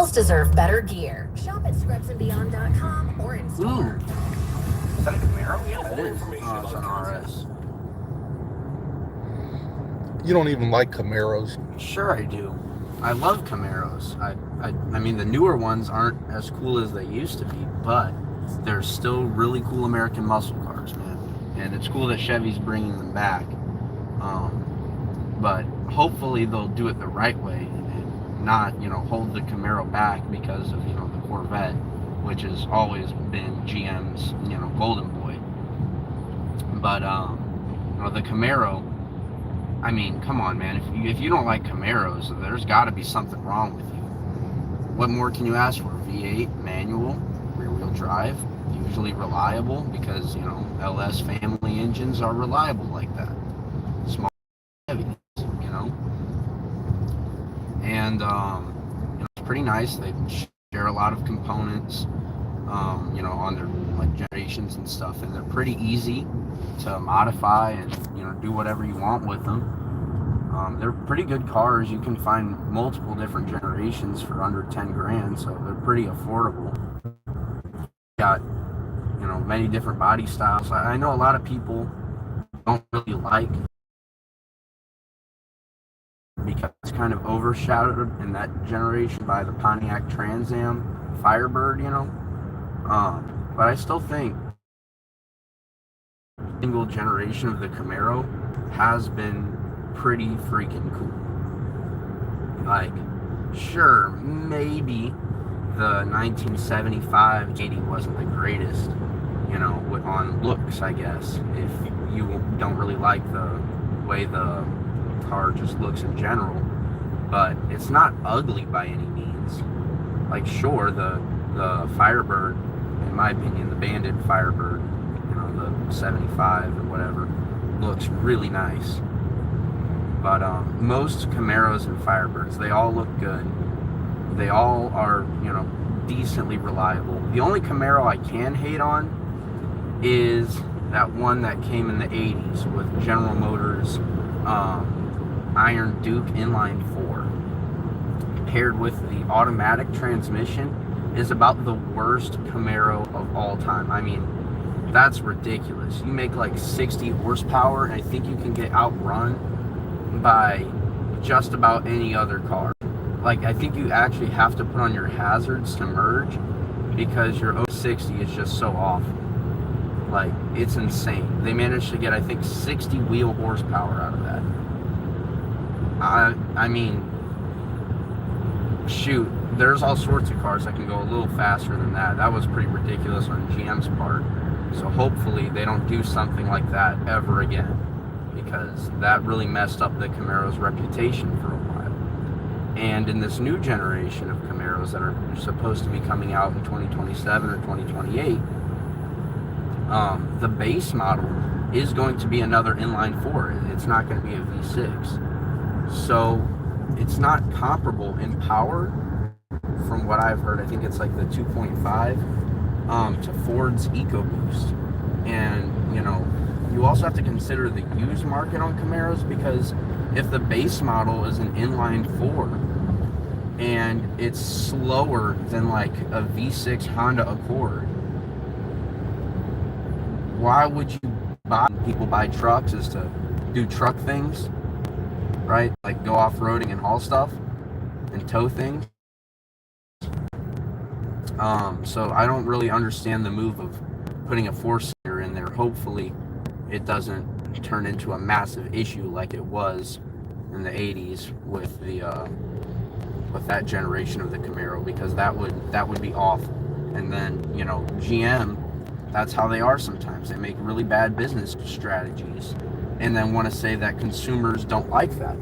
Girls deserve better gear. Shop at scrubsandbeyond.com or in store. Is that a Camaro? Yeah, it is. Oh, it's an RS. You don't even like Camaros. Sure I do. I love Camaros. I mean, the newer ones aren't as cool as they used to be, but they're still really cool American muscle cars, man. And it's cool that Chevy's bringing them back. But hopefully they'll do it the right way and not, hold the Camaro back because of, the Corvette, which has always been GM's, golden boy. But, the Camaro, I mean, come on, man. If you don't like Camaros, there's got to be something wrong with you. What more can you ask for? V8, manual, rear-wheel drive, usually reliable because, LS family engines are reliable like that. Small, heavy, And, it's pretty nice. They share a lot of components, on their, generations and stuff. And they're pretty easy to modify and, do whatever you want with them. They're pretty good cars. You can find multiple different generations for under 10 grand, so they're pretty affordable. Got, many different body styles. I know a lot of people don't really like because it's kind of overshadowed in that generation by the Pontiac Trans Am Firebird, but I still think single generation of the Camaro has been pretty freaking cool. Sure, maybe the 1975 80 wasn't the greatest, on looks, I guess, if you don't really like the way the car just looks in general, but it's not ugly by any means. Sure, the Firebird, in my opinion, the Bandit Firebird, the 75 or whatever, looks really nice. But most Camaros and Firebirds, they all look good. They all are, decently reliable. The only Camaro I can hate on is that one that came in the 80s with General Motors Iron Duke Inline 4. Paired with the automatic transmission is about the worst Camaro of all time. I mean, that's ridiculous. You make 60 horsepower and I think you can get outrun by just about any other car. I think you actually have to put on your hazards to merge because your 060 is just so off. It's insane. They managed to get, I think, 60 wheel horsepower out of that. I mean, shoot, there's all sorts of cars that can go a little faster than that. That was pretty ridiculous on GM's part. So hopefully they don't do something like that ever again, because that really messed up the Camaro's reputation for a while. And in this new generation of Camaros that are supposed to be coming out in 2027 or 2028, the base model is going to be another inline 4. It's not going to be a V6. So it's not comparable in power from what I've heard. I think it's the 2.5 to Ford's EcoBoost. And, you also have to consider the used market on Camaros, because if the base model is an inline 4 and it's slower than a V6 Honda Accord, why would you people buy trucks? Is to do truck things, right? Go off-roading and haul stuff and tow things. So I don't really understand the move of putting a 4-cylinder in there. Hopefully it doesn't turn into a massive issue like it was in the 80s with the with that generation of the Camaro, because that would be awful. And then, GM, that's how they are sometimes. They make really bad business strategies and then want to say that consumers don't like that.